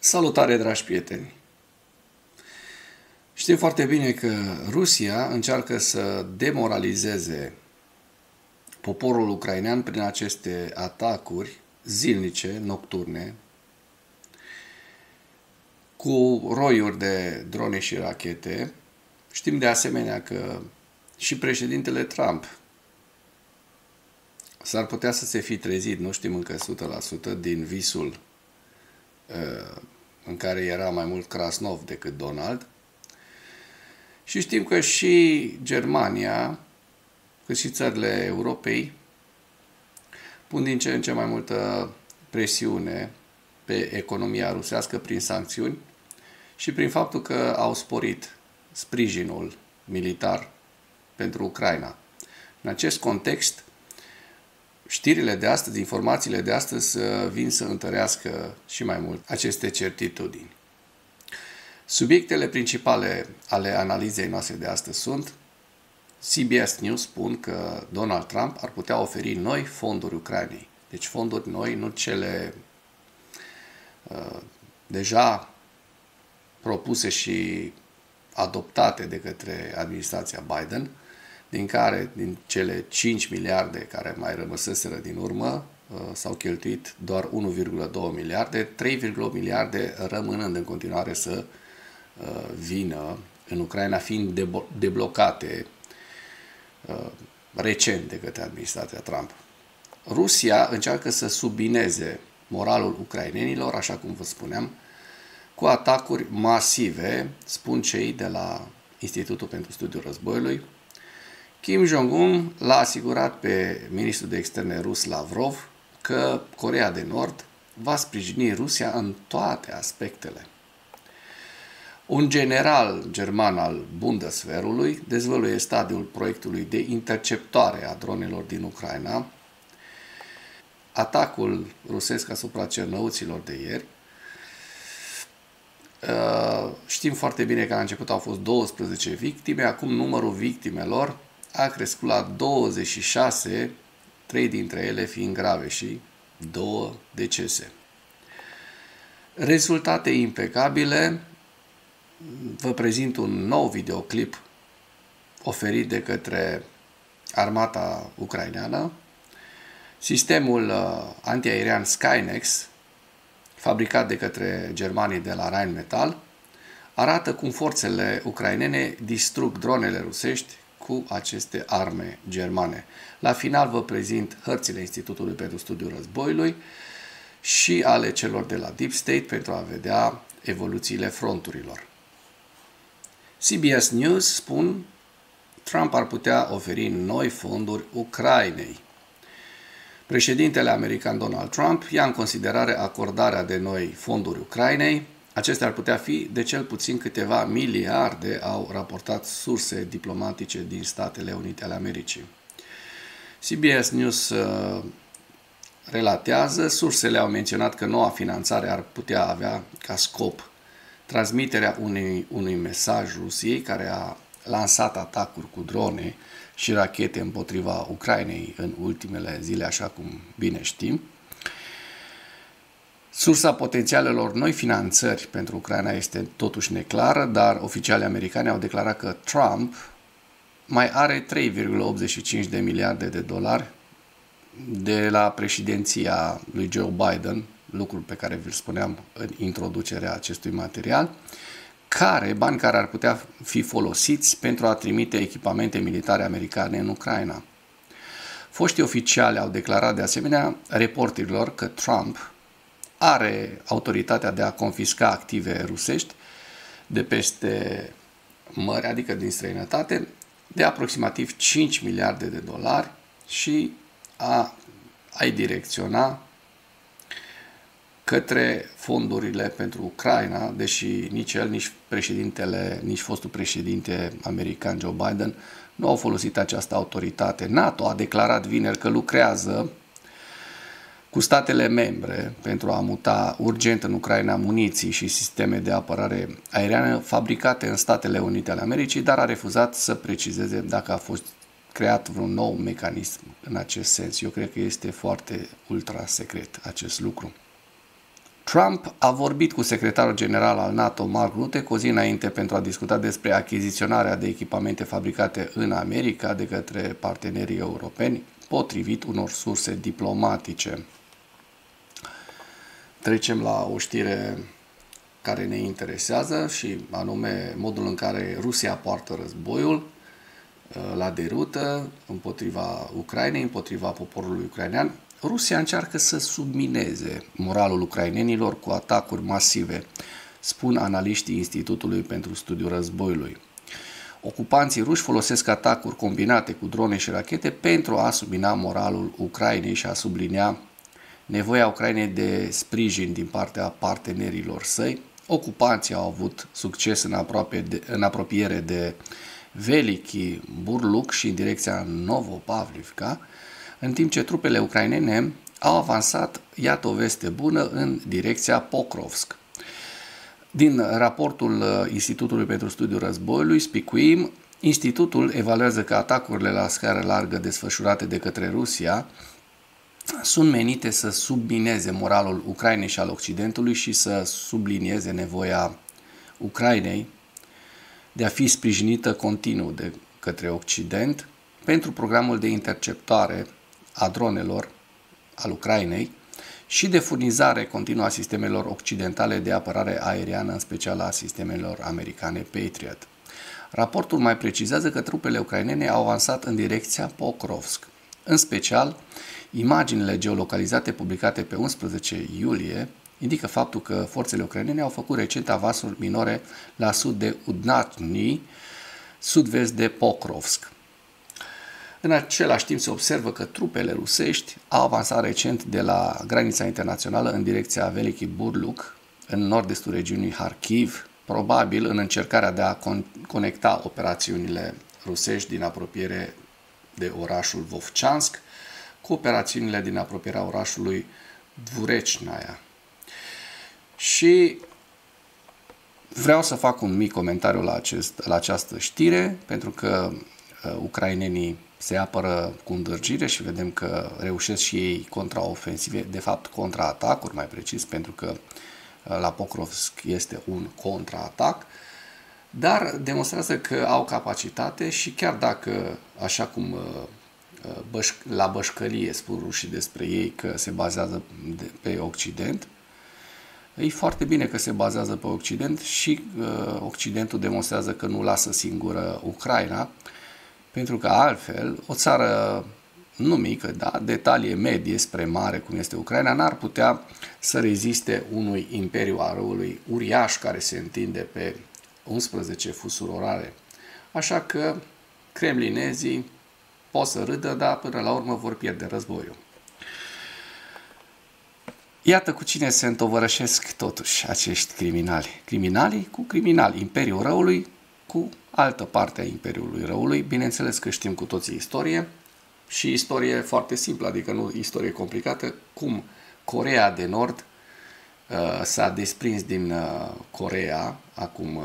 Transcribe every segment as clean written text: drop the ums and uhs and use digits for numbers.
Salutare, dragi prieteni! Știm foarte bine că Rusia încearcă să demoralizeze poporul ucrainean prin aceste atacuri zilnice, nocturne, cu roiuri de drone și rachete. Știm de asemenea că și președintele Trump s-ar putea să se fi trezit, nu știm încă 100%, din visul în care era mai mult Krasnov decât Donald. Și știm că și Germania, cât și țările Europei, pun din ce în ce mai multă presiune pe economia rusească prin sancțiuni și prin faptul că au sporit sprijinul militar pentru Ucraina. În acest context, știrile de astăzi, informațiile de astăzi vin să întărească și mai mult aceste certitudini. Subiectele principale ale analizei noastre de astăzi sunt: CBS News spun că Donald Trump ar putea oferi noi fonduri Ucrainei. Deci fonduri noi, nu cele deja propuse și adoptate de către administrația Biden, din cele 5 miliarde care mai rămăseseră din urmă, s-au cheltuit doar 1,2 miliarde, 3,8 miliarde rămânând în continuare să vină în Ucraina, fiind deblocate recent de către administrația Trump. Rusia încearcă să submineze moralul ucrainenilor, așa cum vă spuneam, cu atacuri masive, spun cei de la Institutul pentru Studiul Războiului. Kim Jong-un l-a asigurat pe ministrul de externe rus Lavrov că Coreea de Nord va sprijini Rusia în toate aspectele. Un general german al Bundeswehrului dezvăluie stadiul proiectului de interceptare a dronelor din Ucraina, atacul rusesc asupra cernăuților de ieri. Știm foarte bine că la început au fost 12 victime, acum numărul victimelor a crescut la 26, 3 dintre ele fiind grave și 2 decese. Rezultate impecabile. Vă prezint un nou videoclip oferit de către armata ucraineană. Sistemul antiaerian Skynex, fabricat de către germanii de la Rheinmetall, arată cum forțele ucrainene distrug dronele rusești cu aceste arme germane. La final vă prezint hărțile Institutului pentru Studiul Războiului și ale celor de la Deep State pentru a vedea evoluțiile fronturilor. CBS News spun: Trump ar putea oferi noi fonduri Ucrainei. Președintele american Donald Trump ia în considerare acordarea de noi fonduri Ucrainei. Acestea ar putea fi de cel puțin câteva miliarde, au raportat surse diplomatice din Statele Unite ale Americii. CBS News relatează: sursele au menționat că noua finanțare ar putea avea ca scop transmiterea unui mesaj Rusiei, care a lansat atacuri cu drone și rachete împotriva Ucrainei în ultimele zile, așa cum bine știm. Sursa potențialelor noi finanțări pentru Ucraina este totuși neclară, dar oficialii americani au declarat că Trump mai are 3,85 de miliarde de dolari de la președinția lui Joe Biden, lucrul pe care vi-l spuneam în introducerea acestui material, bani care ar putea fi folosiți pentru a trimite echipamente militare americane în Ucraina. Foștii oficiali au declarat de asemenea reporterilor că Trump are autoritatea de a confisca active rusești de peste mări, adică din străinătate, de aproximativ 5 miliarde de dolari și a-i direcționa către fondurile pentru Ucraina, deși nici el, nici președintele, nici fostul președinte american Joe Biden nu au folosit această autoritate. NATO a declarat vineri că lucrează cu statele membre pentru a muta urgent în Ucraina muniții și sisteme de apărare aeriană fabricate în Statele Unite ale Americii, dar a refuzat să precizeze dacă a fost creat vreun nou mecanism în acest sens. Eu cred că este foarte ultra secret acest lucru. Trump a vorbit cu secretarul general al NATO, Mark Rutte, cu o zi înainte pentru a discuta despre achiziționarea de echipamente fabricate în America de către partenerii europeni, potrivit unor surse diplomatice. Trecem la o știre care ne interesează și anume modul în care Rusia poartă războiul la derută împotriva Ucrainei, împotriva poporului ucrainean. Rusia încearcă să submineze moralul ucrainenilor cu atacuri masive, spun analiștii Institutului pentru Studiul Războiului. Ocupanții ruși folosesc atacuri combinate cu drone și rachete pentru a submina moralul Ucrainei și a sublinia nevoia Ucrainei de sprijin din partea partenerilor săi. Ocupanții au avut succes în apropiere de Veliki Burluk și în direcția Novopavlivka, în timp ce trupele ucrainene au avansat, iată o veste bună, în direcția Pokrovsk. Din raportul Institutului pentru Studiul Războiului, Spicuim, institutul evaluează că atacurile la scară largă desfășurate de către Rusia sunt menite să submineze moralul Ucrainei și al Occidentului și să sublinieze nevoia Ucrainei de a fi sprijinită continuu de către Occident pentru programul de interceptare a dronelor al Ucrainei și de furnizare continuă a sistemelor occidentale de apărare aeriană, în special a sistemelor americane Patriot. Raportul mai precizează că trupele ucrainene au avansat în direcția Pokrovsk. În special, imaginile geolocalizate publicate pe 11 iulie indică faptul că forțele ucrainene au făcut recent avansuri minore la sud de Udnatni, sud-vest de Pokrovsk. În același timp se observă că trupele rusești au avansat recent de la granița internațională în direcția Veliki Burluk, în nord-estul regiunii Kharkiv, probabil în încercarea de a conecta operațiunile rusești din apropiere de orașul Vovchansk cu operațiunile din apropierea orașului Dvurecnaia. Și vreau să fac un mic comentariu la această știre, pentru că ucrainenii se apără cu îndârjire și vedem că reușesc și ei contraofensive, de fapt contraatacuri mai precis, pentru că la Pokrovsk este un contraatac, dar demonstrează că au capacitate și chiar dacă, așa cum la bășcălie spun rușii despre ei că se bazează pe Occident, e foarte bine că se bazează pe Occident și Occidentul demonstrează că nu lasă singură Ucraina, pentru că altfel o țară nu mică, da, de talie medie spre mare, cum este Ucraina, n-ar putea să reziste unui imperiu al răului uriaș care se întinde pe 11 fusuri orare. Așa că kremlinezii pot să râdă, dar până la urmă vor pierde războiul. Iată cu cine se întovărășesc totuși acești criminali. Criminalii cu criminali, imperiul răului cu altă parte a imperiului răului. Bineînțeles că știm cu toții istorie și istorie foarte simplă, adică nu istorie complicată, cum Coreea de Nord s-a desprins din Coreea acum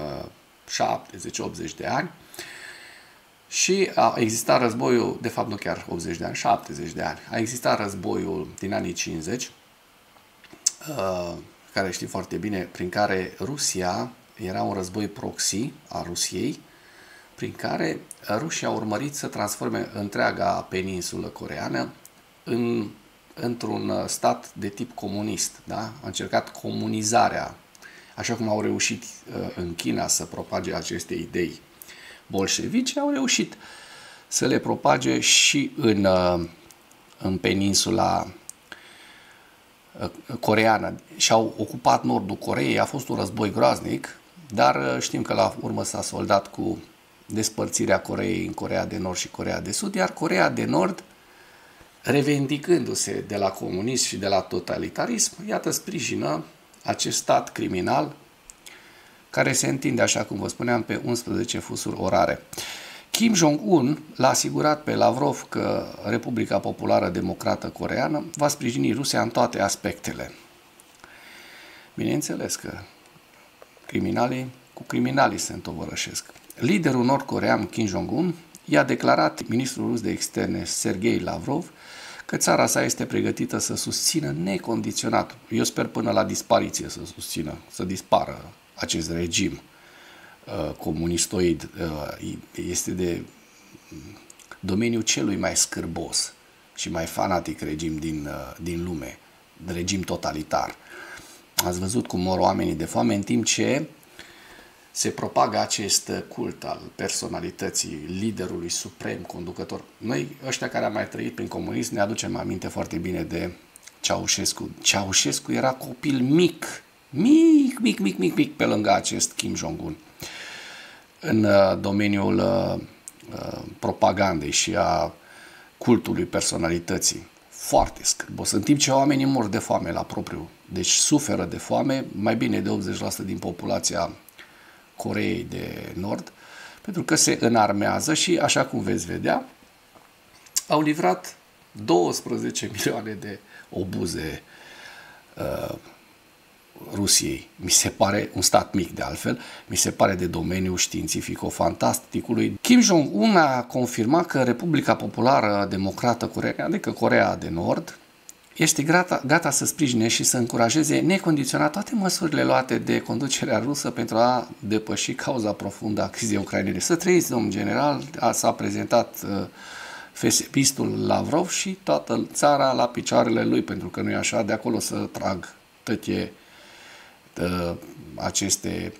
70-80 de ani și a existat războiul, de fapt nu chiar 80 de ani, 70 de ani. A existat războiul din anii 50, care știm foarte bine, prin care Rusia era un război proxy a Rusiei, prin care rușii au urmărit să transforme întreaga peninsulă coreeană într-un stat de tip comunist. Da? A încercat comunizarea, așa cum au reușit în China să propage aceste idei bolșevice, au reușit să le propage și în peninsula coreeană și au ocupat nordul Coreei. A fost un război groaznic, dar știm că la urmă s-a soldat cu despărțirea Coreei în Coreea de Nord și Coreea de Sud, iar Coreea de Nord, revendicându-se de la comunism și de la totalitarism, iată, sprijină acest stat criminal care se întinde, așa cum vă spuneam, pe 11 fusuri orare. Kim Jong-un l-a asigurat pe Lavrov că Republica Populară Democrată Coreeană va sprijini Rusia în toate aspectele. Bineînțeles că criminalii cu criminalii se întovărășesc. Liderul nord-corean Kim Jong-un i-a declarat ministrul rus de externe Sergei Lavrov că țara sa este pregătită să susțină necondiționat, eu sper până la dispariție să susțină, să dispară acest regim comunistoid, este de domeniul celui mai scârbos și mai fanatic regim din lume, regim totalitar. Ați văzut cum mor oamenii de foame în timp ce se propagă acest cult al personalității, liderului suprem, conducător. Noi, ăștia care am mai trăit prin comunism, ne aducem aminte foarte bine de Ceaușescu. Ceaușescu era copil mic pe lângă acest Kim Jong-un în domeniul propagandei și a cultului personalității. Foarte scârbos. În timp ce oamenii mor de foame la propriu, deci suferă de foame, mai bine de 80% din populația Coreei de Nord, pentru că se înarmează și, așa cum veți vedea, au livrat 12 milioane de obuze Rusiei. Mi se pare un stat mic, de altfel, mi se pare de domeniul științifico-fantasticului. Kim Jong-un a confirmat că Republica Populară Democrată Coreeană, adică Coreea de Nord, este gata să sprijine și să încurajeze necondiționat toate măsurile luate de conducerea rusă pentru a depăși cauza profundă a crizei ucrainene. Să trăiți, domn general, s-a prezentat FSB-istul Lavrov și toată țara la picioarele lui, pentru că nu e așa, de acolo să trag toate aceste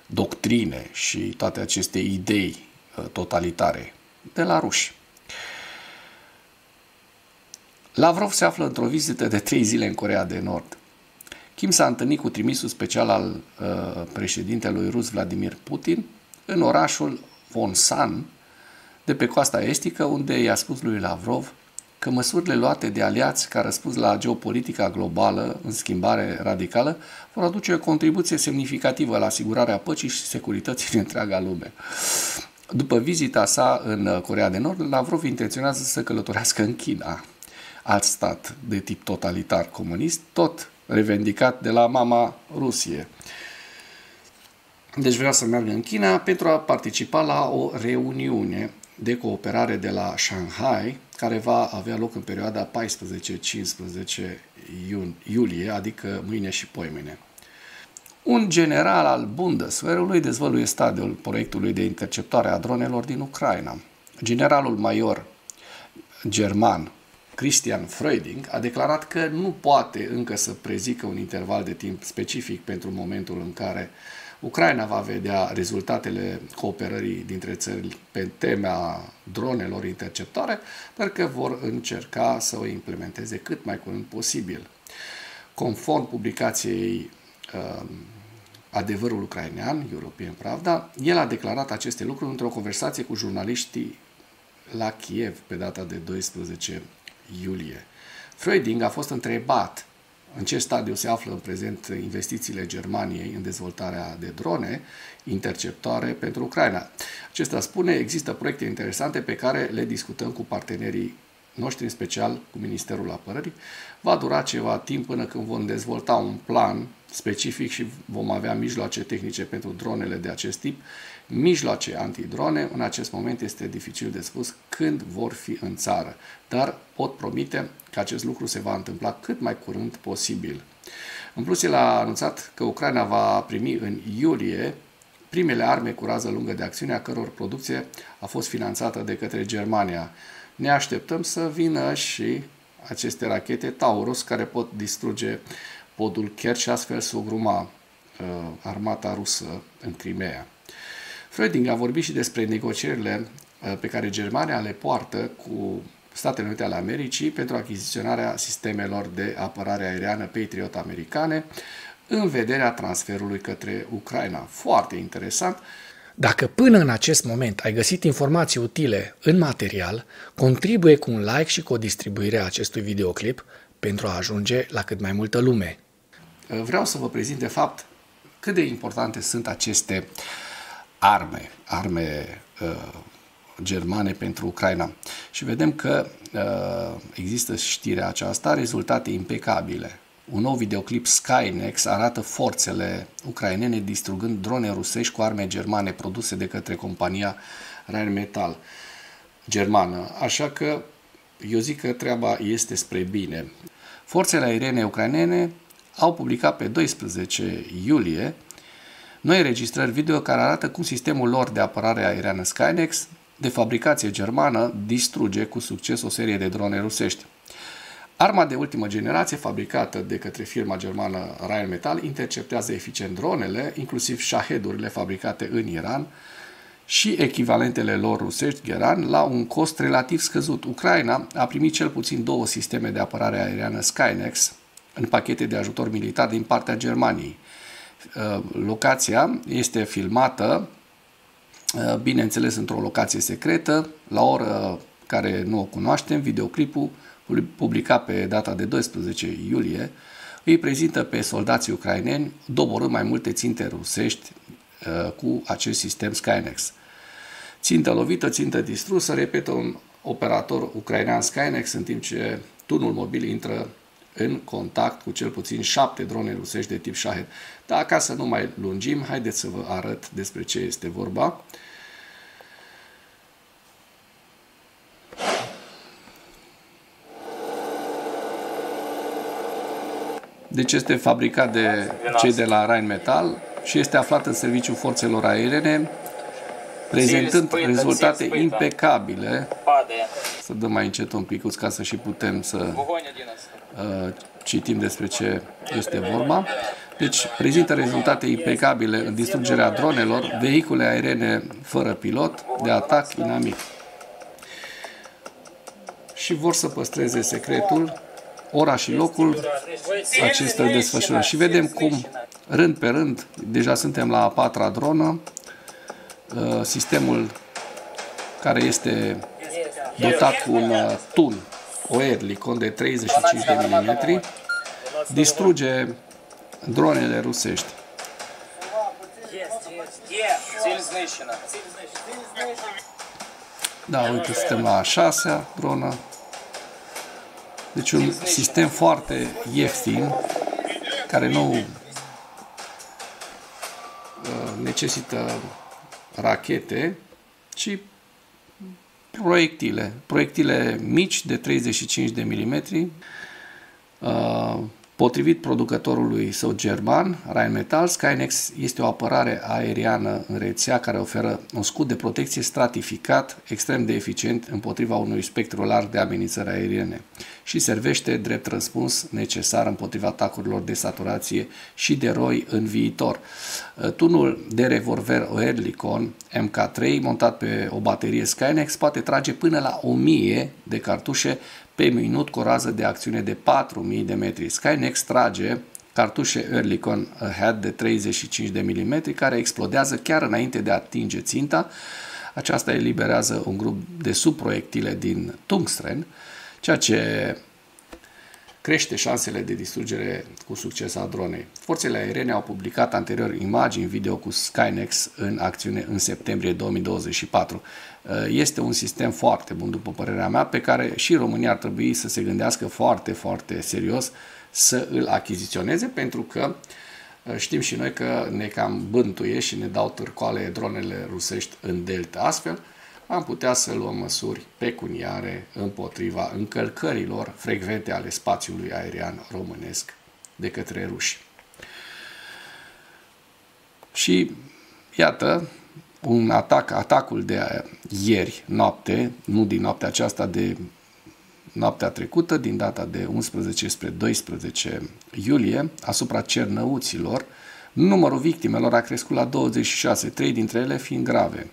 doctrine și toate aceste idei totalitare de la ruși. Lavrov se află într-o vizită de 3 zile în Coreea de Nord. Kim s-a întâlnit cu trimisul special al președintelui rus Vladimir Putin în orașul Wonsan, de pe coasta estică, unde i-a spus lui Lavrov că măsurile luate de aliați ca răspuns la geopolitica globală în schimbare radicală vor aduce o contribuție semnificativă la asigurarea păcii și securității în întreaga lume. După vizita sa în Coreea de Nord, Lavrov intenționează să călătorească în China, alt stat de tip totalitar comunist, tot revendicat de la mama Rusie. Deci vrea să meargă în China pentru a participa la o reuniune de cooperare de la Shanghai, care va avea loc în perioada 14-15 iulie, adică mâine și poimâine. Un general al Bundeswehrului dezvăluie stadiul proiectului de interceptare a dronelor din Ucraina. Generalul major german Christian Freuding a declarat că nu poate încă să prezică un interval de timp specific pentru momentul în care Ucraina va vedea rezultatele cooperării dintre țări pe tema dronelor interceptoare, dar că vor încerca să o implementeze cât mai curând posibil. Conform publicației Adevărul ucrainean, European Pravda, el a declarat aceste lucruri într-o conversație cu jurnaliștii la Kiev pe data de 12 iulie. Freuding a fost întrebat în ce stadiu se află în prezent investițiile Germaniei în dezvoltarea de drone interceptoare pentru Ucraina. Acesta spune, există proiecte interesante pe care le discutăm cu partenerii noștri, în special cu Ministerul Apărării. Va dura ceva timp până când vom dezvolta un plan specific și vom avea mijloace tehnice pentru dronele de acest tip, mijloace antidrone. În acest moment este dificil de spus când vor fi în țară, dar pot promite că acest lucru se va întâmpla cât mai curând posibil. În plus, el a anunțat că Ucraina va primi în iulie primele arme cu rază lungă de acțiune, a căror producție a fost finanțată de către Germania. Ne așteptăm să vină și aceste rachete Taurus, care pot distruge podul Kerch și astfel sugruma armata rusă în Crimea. Freuding a vorbit și despre negocierile pe care Germania le poartă cu Statele Unite ale Americii pentru achiziționarea sistemelor de apărare aeriană Patriot americane în vederea transferului către Ucraina. Foarte interesant. Dacă până în acest moment ai găsit informații utile în material, contribuie cu un like și cu o distribuire a acestui videoclip pentru a ajunge la cât mai multă lume. Vreau să vă prezint de fapt cât de importante sunt aceste arme germane pentru Ucraina. Și vedem că există știrea aceasta, rezultate impecabile. Un nou videoclip Skynex arată forțele ucrainene distrugând drone rusești cu arme germane produse de către compania Rheinmetall germană. Așa că eu zic că treaba este spre bine. Forțele aeriene ucrainene au publicat pe 12 iulie noi înregistrări video care arată cum sistemul lor de apărare aeriană Skynex, de fabricație germană, distruge cu succes o serie de drone rusești. Arma de ultimă generație, fabricată de către firma germană Rheinmetall, interceptează eficient dronele, inclusiv Shahed-urile fabricate în Iran și echivalentele lor rusești, Geran, la un cost relativ scăzut. Ucraina a primit cel puțin 2 sisteme de apărare aeriană Skynex în pachete de ajutor militar din partea Germaniei. Locația este filmată, bineînțeles, într-o locație secretă, la o oră care nu o cunoaștem. Videoclipul publicat pe data de 12 iulie îi prezintă pe soldații ucraineni doborând mai multe ținte rusești cu acest sistem Skynex. Țintă lovită, țintă distrusă, repetă un operator ucrainean Skynex, în timp ce tunul mobil intră în contact cu cel puțin 7 drone rusești de tip Shahed. Dar ca să nu mai lungim, haideți să vă arăt despre ce este vorba. Deci este fabricat de cei de la Rheinmetall și este aflat în serviciul forțelor aeriene, prezentând rezultate impecabile. Să dăm mai încet un pic ca să și putem să citim despre ce este vorba. Deci prezintă rezultate impecabile în distrugerea dronelor, vehicule aeriene fără pilot, de atac inamic. Și vor să păstreze secretul, ora și locul acestor desfășurări. Și vedem cum, rând pe rând, deja suntem la a 4-a dronă, sistemul care este dotat cu un tun Oerlikon de 35 de mm, distruge dronele rusești. Da, uite, suntem la a 6-a dronă. Deci un sistem foarte ieftin, care nu necesită rachete, ci proiectile mici de 35 de mm. Potrivit producătorului său german, Rheinmetall, Skynex este o apărare aeriană în rețea care oferă un scut de protecție stratificat, extrem de eficient împotriva unui spectru larg de amenințări aeriene și servește drept răspuns necesar împotriva atacurilor de saturație și de roi în viitor. Tunul de revolver Oerlikon MK3, montat pe o baterie Skynex, poate trage până la 1000 de cartușe pe minut cu o rază de acțiune de 4000 de metri. Skynex trage cartușe Oerlikon Ahead de 35 de mm care explodează chiar înainte de a atinge ținta. Aceasta eliberează un grup de subproiectile din tungsten, ceea ce crește șansele de distrugere cu succes a dronei. Forțele aeriene au publicat anterior imagini video cu Skynex în acțiune în septembrie 2024. Este un sistem foarte bun, după părerea mea, pe care și România ar trebui să se gândească foarte, foarte serios să îl achiziționeze, pentru că știm și noi că ne cam bântuie și ne dau târcoale dronele rusești în delta. Astfel, am putea să luăm măsuri pecuniare împotriva încălcărilor frecvente ale spațiului aerian românesc de către ruși. Și iată, atacul de ieri noapte, nu din noaptea aceasta, de noaptea trecută, din data de 11 spre 12 iulie, asupra cernăuților, numărul victimelor a crescut la 26, 3 dintre ele fiind grave.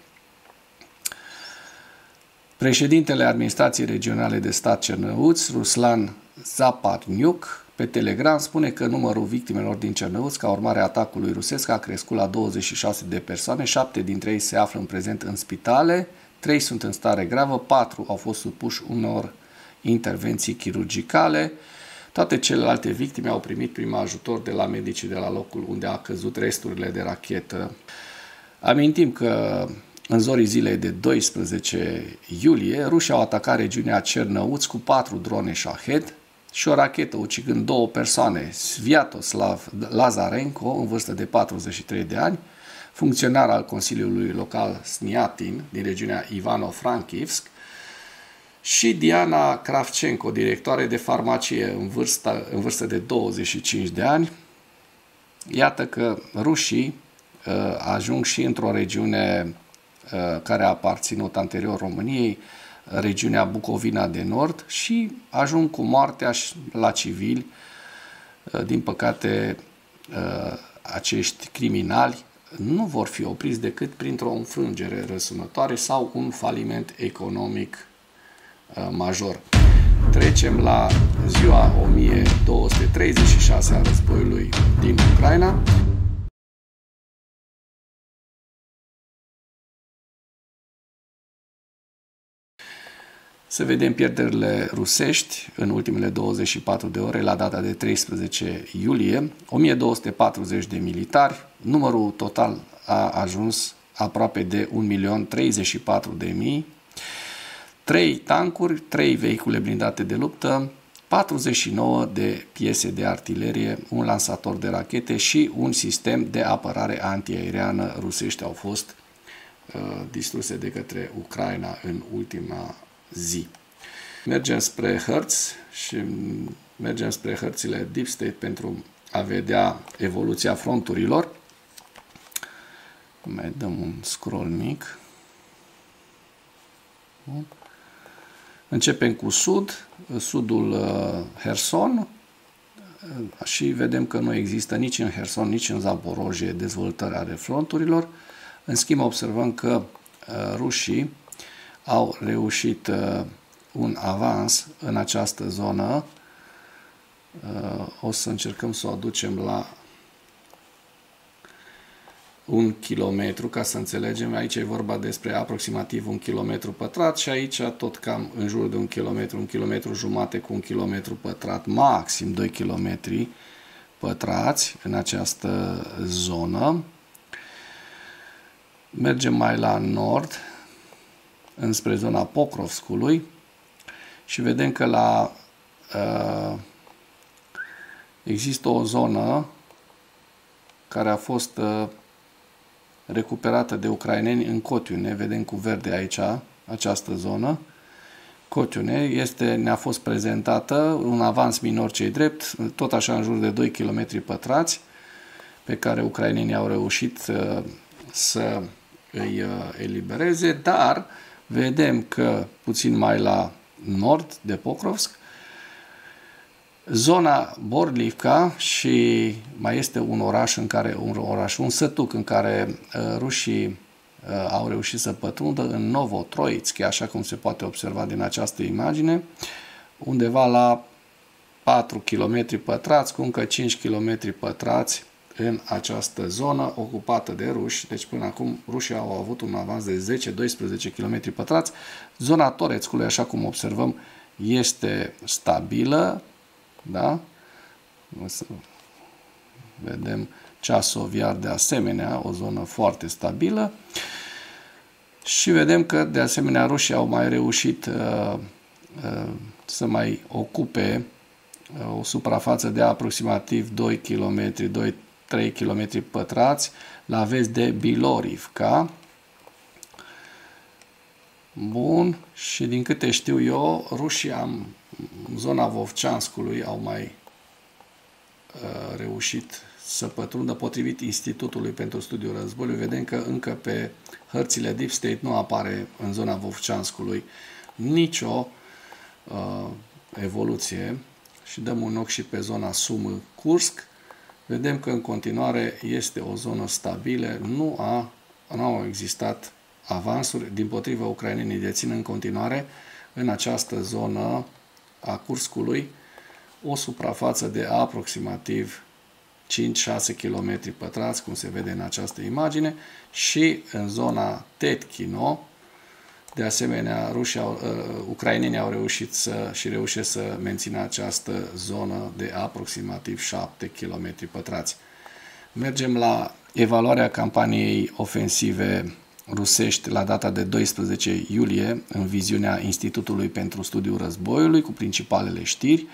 Președintele Administrației Regionale de Stat Cernăuți, Ruslan Zaparniuc, pe Telegram spune că numărul victimelor din Cernăuți, ca urmare a atacului rusesc, a crescut la 26 de persoane, 7 dintre ei se află în prezent în spitale, 3 sunt în stare gravă, 4 au fost supuși unor intervenții chirurgicale. Toate celelalte victime au primit prim ajutor de la medicii de la locul unde a căzut resturile de rachetă. Amintim că în zorii zilei de 12 iulie, rușii au atacat regiunea Cernăuți cu 4 drone Shahed și o rachetă, ucigând 2 persoane, Sviatoslav Lazarenko, în vârstă de 43 de ani, funcționar al Consiliului Local Sniatin din regiunea Ivano-Frankivsk, și Diana Kravchenko, directoare de farmacie în vârstă de 25 de ani. Iată că rușii ajung și într-o regiune care a aparținut anterior României, regiunea Bucovina de Nord, și ajung cu moartea la civili. Din păcate, acești criminali nu vor fi opriți decât printr-o înfrângere răsunătoare sau un faliment economic major. Trecem la ziua 1236 a războiului din Ucraina. Să vedem pierderile rusești în ultimele 24 de ore la data de 13 iulie. 1240 de militari, numărul total a ajuns aproape de 1.034.000, 3 tancuri, 3 vehicule blindate de luptă, 49 de piese de artilerie, un lansator de rachete și un sistem de apărare antiaeriană rusești au fost distruse de către Ucraina în ultima zi. Mergem spre hărți și mergem spre hărțile Deep State pentru a vedea evoluția fronturilor. Mai dăm un scroll mic. Începem cu sudul Herson, și vedem că nu există nici în Herson, nici în Zaporojie dezvoltări ale fronturilor. În schimb, observăm că rușii au reușit un avans în această zonă. O să încercăm să o aducem la 1 kilometru, ca să înțelegem. Aici e vorba despre aproximativ 1 kilometru pătrat și aici tot cam în jur de 1 kilometru, 1 kilometru jumate cu 1 kilometru pătrat, maxim 2 kilometri pătrați în această zonă. Mergem mai la nord, înspre zona Pokrovskului, și vedem că există o zonă care a fost recuperată de ucraineni în Cotiune. Vedem cu verde aici această zonă. Cotiune ne-a fost prezentată, un avans minor ce-i drept, tot așa în jur de 2 km pătrați, pe care ucrainenii au reușit să îi elibereze, dar vedem că puțin mai la nord de Pokrovsk, zona Borlivka, și mai este un sătuc în care rușii au reușit să pătrundă, în Novotroitsk, așa cum se poate observa din această imagine, undeva la 4 km pătrați cu încă 5 km pătrați în această zonă ocupată de ruși. Deci până acum rușii au avut un avans de 10-12 km pătrați. Zona Toretskului, așa cum observăm, este stabilă, da? O să vedem Ceasoviar de asemenea, o zonă foarte stabilă. Și vedem că de asemenea rușii au mai reușit să mai ocupe o suprafață de aproximativ 2 km, 2-3 km pătrați la vest de Bilorivka. Bun, și din câte știu eu, rușii în zona Vovceanskului au mai reușit să pătrundă. Potrivit Institutului pentru Studiul Războiului, vedem că încă pe hărțile Deep State nu apare în zona Vovceanskului nicio evoluție. Și dăm un ochi și pe zona Sumă-Kursk. Vedem că în continuare este o zonă stabilă, nu au existat avansuri, dimpotrivă ucrainenii dețin în continuare în această zonă a Kurskului o suprafață de aproximativ 5-6 km pătrați, cum se vede în această imagine, și în zona Tetkino, de asemenea, ucrainenii au reușit reușesc să mențină această zonă de aproximativ 7 km pătrați. Mergem la evaluarea campaniei ofensive rusești la data de 12 iulie în viziunea Institutului pentru Studiul Războiului cu principalele știri.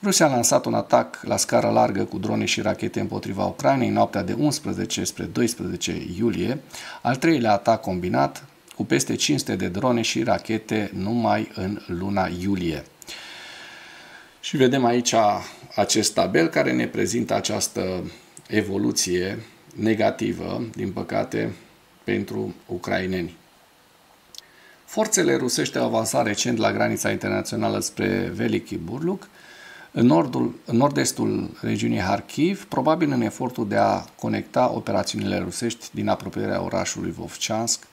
Rusia a lansat un atac la scară largă cu drone și rachete împotriva Ucrainei în noaptea de 11 spre 12 iulie, al treilea atac combinat cu peste 500 de drone și rachete numai în luna iulie. Și vedem aici acest tabel care ne prezintă această evoluție negativă, din păcate, pentru ucraineni. Forțele rusești au avansat recent la granița internațională spre Veliki Burluk, în nord-estul regiunii Kharkiv, probabil în efortul de a conecta operațiunile rusești din apropierea orașului Vovchansk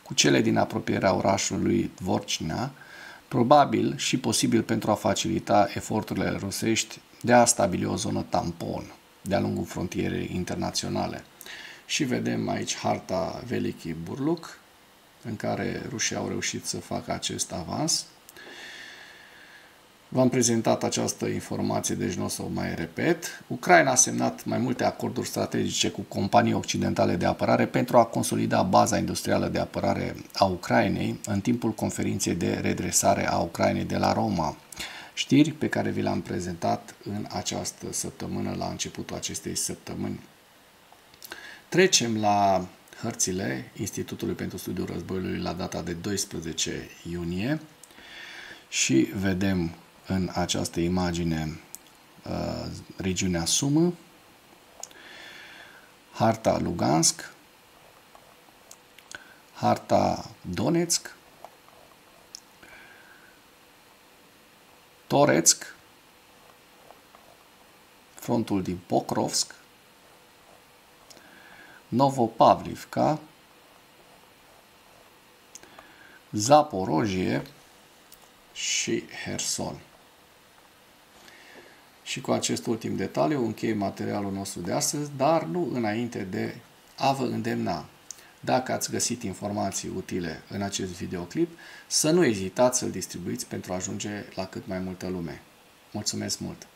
cu cele din apropierea orașului Dvorcina, probabil și posibil pentru a facilita eforturile rusești de a stabili o zonă tampon de-a lungul frontierei internaționale. Și vedem aici harta Veliki Burluk, în care rușii au reușit să facă acest avans. V-am prezentat această informație, deci nu o să o mai repet. Ucraina a semnat mai multe acorduri strategice cu companii occidentale de apărare pentru a consolida baza industrială de apărare a Ucrainei în timpul conferinței de redresare a Ucrainei de la Roma. Știri pe care vi le-am prezentat în această săptămână, la începutul acestei săptămâni. Trecem la hărțile Institutului pentru Studiul Războiului la data de 12 iunie și vedem în această imagine regiunea Sumă, harta Lugansk, harta Donetsk, Toretsk, frontul din Pokrovsk, Novopavlivka, Zaporojie și Herson. Și cu acest ultim detaliu închei materialul nostru de astăzi, dar nu înainte de a vă îndemna, dacă ați găsit informații utile în acest videoclip, să nu ezitați să-l distribuiți pentru a ajunge la cât mai multă lume. Mulțumesc mult!